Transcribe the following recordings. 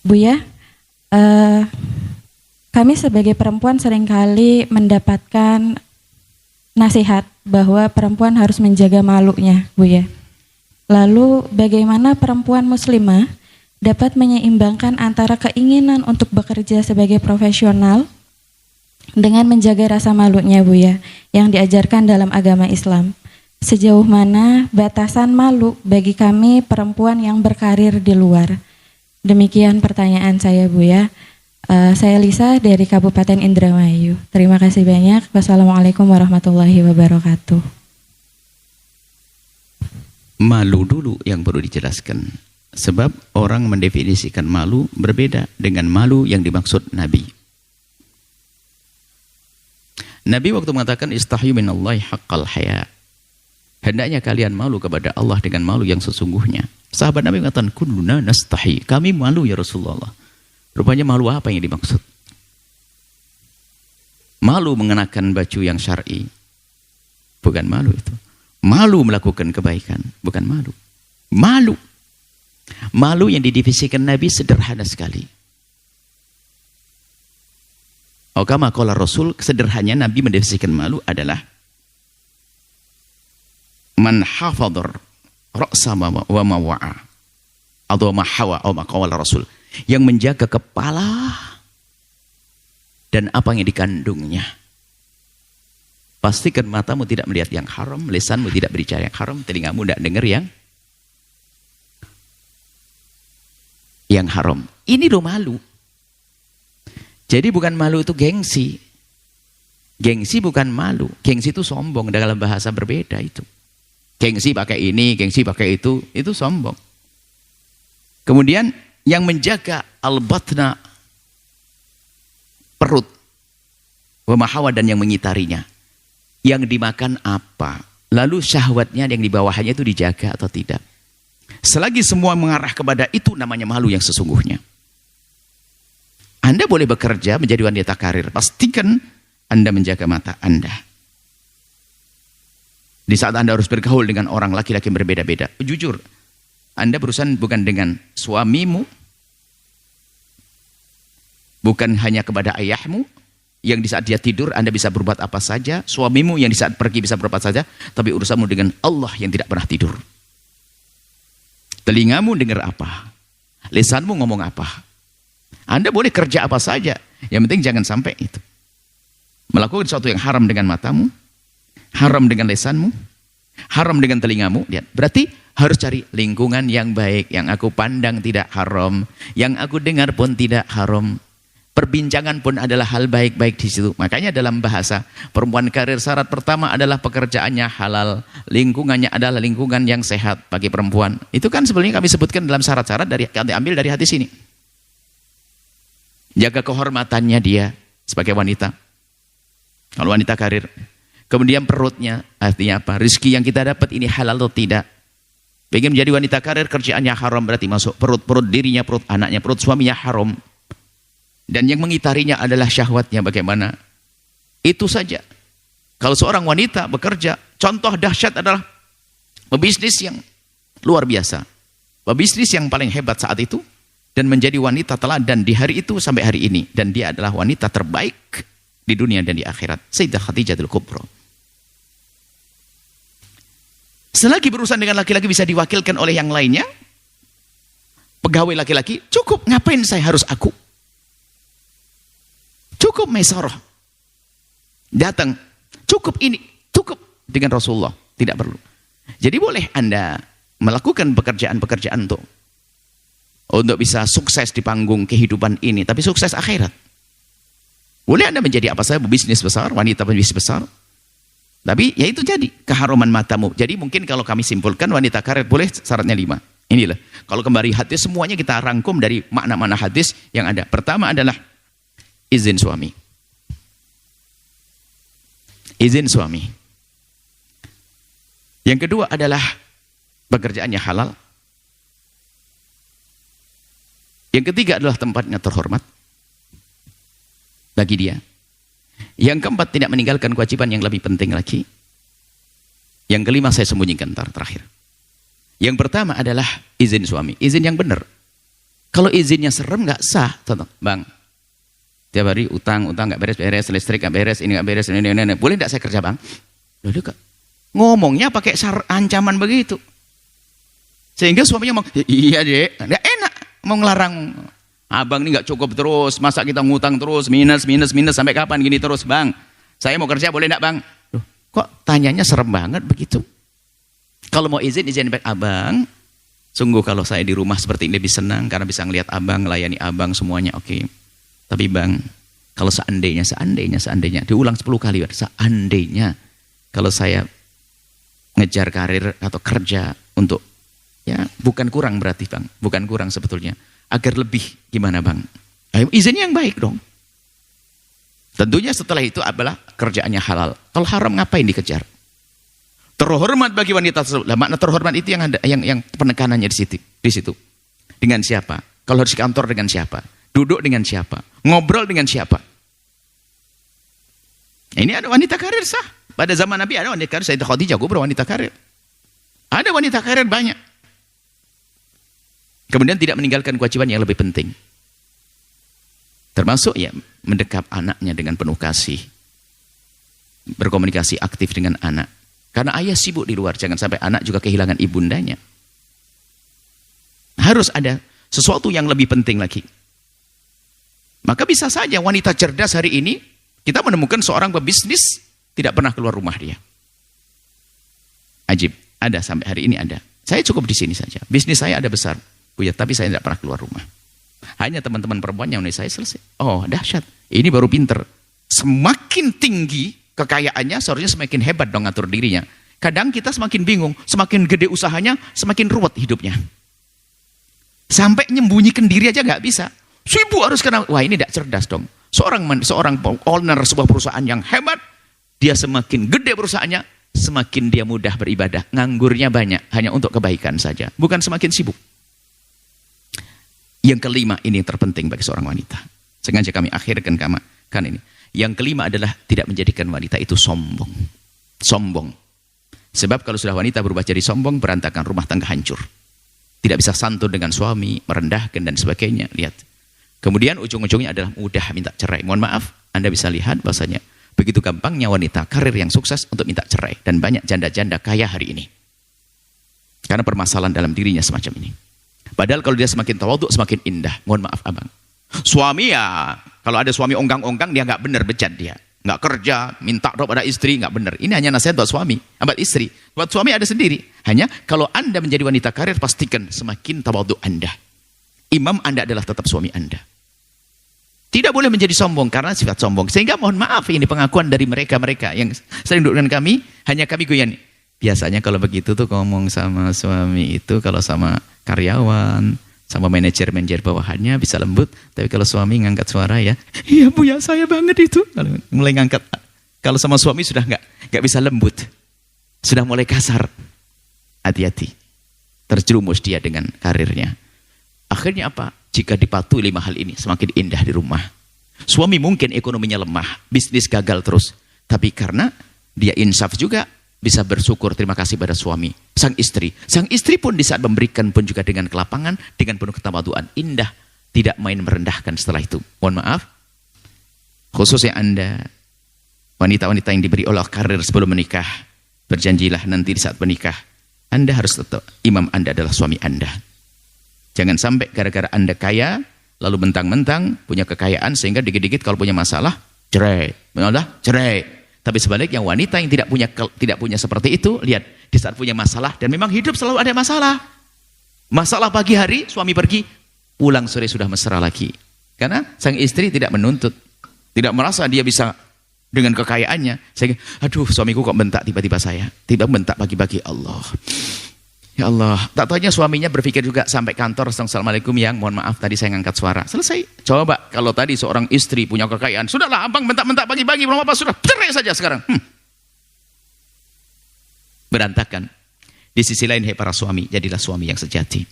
Buya, kami sebagai perempuan seringkali mendapatkan nasihat bahwa perempuan harus menjaga malunya, Buya. Lalu bagaimana perempuan muslimah dapat menyeimbangkan antara keinginan untuk bekerja sebagai profesional dengan menjaga rasa malunya, Buya, yang diajarkan dalam agama Islam? Sejauh mana batasan malu bagi kami perempuan yang berkarir di luar? Demikian pertanyaan saya, Buya. Saya Lisa dari Kabupaten Indramayu. Terima kasih banyak. Wassalamualaikum warahmatullahi wabarakatuh. Malu dulu yang perlu dijelaskan. Sebab orang mendefinisikan malu berbeda dengan malu yang dimaksud Nabi. Nabi waktu mengatakan istahyu minallahi haqqal haya. Hendaknya kalian malu kepada Allah dengan malu yang sesungguhnya. Sahabat Nabi mengatakan, kulluna nastahi. Kami malu ya Rasulullah. Rupanya malu apa yang dimaksud? Malu mengenakan baju yang syar'i. Bukan malu itu. Malu melakukan kebaikan. Bukan malu. Malu. Malu yang didefinisikan Nabi sederhana sekali. Kama qala Rasul, sederhananya Nabi mendefinisikan malu adalah man hafadhar ra'sa wa ma wa'a atau ma hawa atau ma qala Rasul, yang menjaga kepala dan apa yang dikandungnya. Pastikan matamu tidak melihat yang haram, lisanmu tidak berbicara yang haram, telingamu tidak dengar yang haram. Ini loh malu. Jadi bukan malu itu gengsi. Gengsi bukan malu. Gengsi itu sombong, dalam bahasa berbeda itu. Gengsi pakai ini, gengsi pakai itu sombong. Kemudian yang menjaga al-batna, perut, wa mahawa, dan yang mengitarinya. Yang dimakan apa? Lalu syahwatnya yang di bawahnya itu dijaga atau tidak? Selagi semua mengarah kepada itu, namanya malu yang sesungguhnya. Anda boleh bekerja menjadi wanita karir, pastikan Anda menjaga mata Anda. Di saat Anda harus bergaul dengan orang laki-laki yang berbeda-beda, jujur, Anda berurusan bukan dengan suamimu, bukan hanya kepada ayahmu, yang di saat dia tidur Anda bisa berbuat apa saja, suamimu yang di saat pergi bisa berbuat saja, tapi urusanmu dengan Allah yang tidak pernah tidur. Telingamu dengar apa, lisanmu ngomong apa. Anda boleh kerja apa saja, yang penting jangan sampai itu. Melakukan sesuatu yang haram dengan matamu, haram dengan lisanmu, haram dengan telingamu. Lihat, berarti harus cari lingkungan yang baik, yang aku pandang tidak haram, yang aku dengar pun tidak haram. Perbincangan pun adalah hal baik-baik di situ. Makanya dalam bahasa perempuan karir, syarat pertama adalah pekerjaannya halal, lingkungannya adalah lingkungan yang sehat bagi perempuan. Itu kan sebenarnya kami sebutkan dalam syarat-syarat dari kami ambil dari hadis ini. Jaga kehormatannya dia sebagai wanita. Kalau wanita karir. Kemudian perutnya, artinya apa? Rizki yang kita dapat ini halal atau tidak? Pengen menjadi wanita karir, kerjaannya haram, berarti masuk perut dirinya, perut anaknya, perut suaminya haram. Dan yang mengitarinya adalah syahwatnya bagaimana? Itu saja. Kalau seorang wanita bekerja, contoh dahsyat adalah pebisnis yang luar biasa. Pebisnis yang paling hebat saat itu, dan menjadi wanita teladan di hari itu sampai hari ini. Dan dia adalah wanita terbaik di dunia dan di akhirat. Sayyidah Khadijatul Kubra. Selagi berurusan dengan laki-laki bisa diwakilkan oleh yang lainnya, pegawai laki-laki, cukup, ngapain saya harus aku? Cukup maisarah. Datang, cukup ini, cukup dengan Rasulullah, tidak perlu. Jadi boleh Anda melakukan pekerjaan-pekerjaan untuk bisa sukses di panggung kehidupan ini, tapi sukses akhirat. Boleh Anda menjadi apa saja, bisnis besar, wanita bisnis besar. Tapi ya itu jadi keharuman matamu. Jadi mungkin kalau kami simpulkan wanita karir boleh syaratnya 5. Inilah. Kalau kembali hadis semuanya kita rangkum dari makna-makna hadis yang ada. Pertama adalah izin suami. Izin suami. Yang kedua adalah pekerjaannya halal. Yang ketiga adalah tempatnya terhormat bagi dia. Yang keempat, tidak meninggalkan kewajiban yang lebih penting lagi. Yang kelima, saya sembunyikan terakhir. Yang pertama adalah izin suami, izin yang benar. Kalau izinnya serem nggak sah. Contoh, Bang, tiap hari utang nggak beres, listrik nggak beres, ini nggak beres, ini. Boleh nggak saya kerja, Bang? Loh, Kak. Ngomongnya pakai ancaman begitu. Sehingga suaminya mau, iya dek, nggak enak mau ngelarang. Abang ini nggak cukup terus, masa kita ngutang terus, minus, sampai kapan gini terus, Bang? Saya mau kerja, boleh nggak, Bang? Loh, kok tanyanya serem banget begitu? Kalau mau izin baik, Abang. Sungguh kalau saya di rumah seperti ini lebih senang, karena bisa ngelihat Abang, layani Abang semuanya, oke. Tapi Bang, kalau seandainya, diulang 10 kali, seandainya, kalau saya ngejar karir atau kerja untuk, ya bukan kurang berarti Bang, bukan kurang sebetulnya, agar lebih gimana Bang? Ayo izinnya yang baik dong. Tentunya setelah itu adalah kerjaannya halal. Kalau haram ngapain dikejar? Terhormat bagi wanita tersebut. Lah, makna terhormat itu yang ada, yang penekanannya di situ. Dengan siapa? Kalau harus di kantor dengan siapa? Duduk dengan siapa? Ngobrol dengan siapa? Ini ada wanita karir sah. Pada zaman Nabi ada wanita karir, Sayyidah Khadijah kubra wanita karir. Ada wanita karir banyak. Kemudian tidak meninggalkan kewajiban yang lebih penting. Termasuk ya mendekap anaknya dengan penuh kasih. Berkomunikasi aktif dengan anak. Karena ayah sibuk di luar, jangan sampai anak juga kehilangan ibundanya. Harus ada sesuatu yang lebih penting lagi. Maka bisa saja wanita cerdas hari ini, kita menemukan seorang pebisnis tidak pernah keluar rumah dia. Ajib, ada sampai hari ini ada. Saya cukup di sini saja. Bisnis saya ada besar, Buya, tapi saya tidak pernah keluar rumah. Hanya teman-teman perempuan yang menurut saya selesai. Oh, dahsyat. Ini baru pinter. Semakin tinggi kekayaannya, seharusnya semakin hebat dong ngatur dirinya. Kadang kita semakin bingung, semakin gede usahanya, semakin ruwet hidupnya. Sampai nyembunyikan diri aja nggak bisa. Sibuk harus kena. Wah, ini tidak cerdas dong. Seorang owner sebuah perusahaan yang hebat, dia semakin gede perusahaannya, semakin dia mudah beribadah. Nganggurnya banyak, hanya untuk kebaikan saja. Bukan semakin sibuk. Yang kelima, ini terpenting bagi seorang wanita. Sengaja kami akhirkan kan ini. Yang kelima adalah tidak menjadikan wanita itu sombong. Sombong. Sebab kalau sudah wanita berubah jadi sombong, berantakan, rumah tangga hancur. Tidak bisa santun dengan suami, merendahkan dan sebagainya. Lihat. Kemudian ujung-ujungnya adalah mudah minta cerai. Mohon maaf, Anda bisa lihat bahasanya begitu gampangnya wanita karir yang sukses untuk minta cerai. Dan banyak janda-janda kaya hari ini. Karena permasalahan dalam dirinya semacam ini. Padahal kalau dia semakin tawadhu, semakin indah. Mohon maaf abang. Suami ya, kalau ada suami ongkang-ongkang, dia nggak benar bejat dia. Nggak kerja, minta doa pada istri, nggak benar. Ini hanya nasihat buat suami, buat istri. Buat suami ada sendiri. Hanya kalau Anda menjadi wanita karir, pastikan semakin tawadhu Anda. Imam Anda adalah tetap suami Anda. Tidak boleh menjadi sombong karena sifat sombong. Sehingga mohon maaf, ini pengakuan dari mereka-mereka yang sering duduk dengan kami, hanya kami goyang. Biasanya kalau begitu tuh ngomong sama suami itu, kalau sama karyawan, sama manajer bawahannya bisa lembut. Tapi kalau suami ngangkat suara ya, iya bu ya saya banget itu. Kalau mulai ngangkat, kalau sama suami sudah nggak bisa lembut, sudah mulai kasar. Hati-hati, terjerumus dia dengan karirnya. Akhirnya apa? Jika dipatuhi 5 hal ini, semakin indah di rumah. Suami mungkin ekonominya lemah, bisnis gagal terus, tapi karena dia insaf juga, bisa bersyukur, terima kasih pada suami. Sang istri pun di saat memberikan pun juga dengan kelapangan, dengan penuh ketawaduan. Indah, tidak main merendahkan setelah itu. Mohon maaf, khususnya Anda, wanita-wanita yang diberi Allah karir sebelum menikah, berjanjilah nanti di saat menikah, Anda harus tetap, imam Anda adalah suami Anda. Jangan sampai gara-gara Anda kaya, lalu mentang-mentang punya kekayaan, sehingga dikit-dikit kalau punya masalah, cerai. Cerai. Tapi sebaliknya wanita yang tidak punya seperti itu, lihat di saat punya masalah, dan memang hidup selalu ada masalah. Masalah pagi hari, suami pergi, pulang sore sudah mesra lagi. Karena sang istri tidak menuntut, tidak merasa dia bisa dengan kekayaannya. Saya, aduh suamiku kok bentak tiba-tiba saya, tiba bentak pagi-pagi. Allah, ya Allah. Tak tanya suaminya berpikir juga sampai kantor, assalamualaikum yang, mohon maaf tadi saya ngangkat suara. Selesai. Coba kalau tadi seorang istri punya kekayaan, sudahlah abang bentak-bentak pagi-pagi, belum apa sudah cerai saja sekarang. Berantakan. Di sisi lain, hai para suami, jadilah suami yang sejati.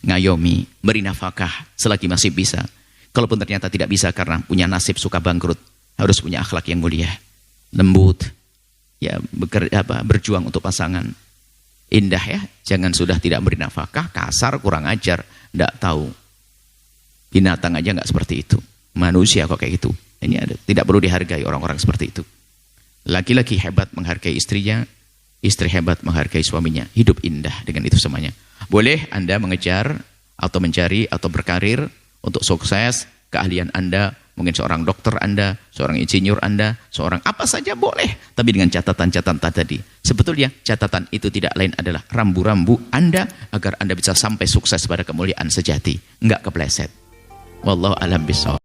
Ngayomi, beri nafkah selagi masih bisa. Kalaupun ternyata tidak bisa karena punya nasib suka bangkrut, harus punya akhlak yang mulia, lembut, ya berjuang untuk pasangan. Indah ya, jangan sudah tidak beri nafkah, kasar, kurang ajar, tidak tahu. Binatang aja nggak seperti itu. Manusia kok kayak gitu. Ini ada, tidak perlu dihargai orang-orang seperti itu. Laki-laki hebat menghargai istrinya, istri hebat menghargai suaminya. Hidup indah dengan itu semuanya. Boleh Anda mengejar atau mencari atau berkarir untuk sukses, keahlian Anda, mungkin seorang dokter Anda, seorang insinyur Anda, seorang apa saja boleh. Tapi dengan catatan-catatan tadi. Sebetulnya catatan itu tidak lain adalah rambu-rambu Anda agar Anda bisa sampai sukses pada kemuliaan sejati. Enggak kepleset. Wallahu a'lam bishawab.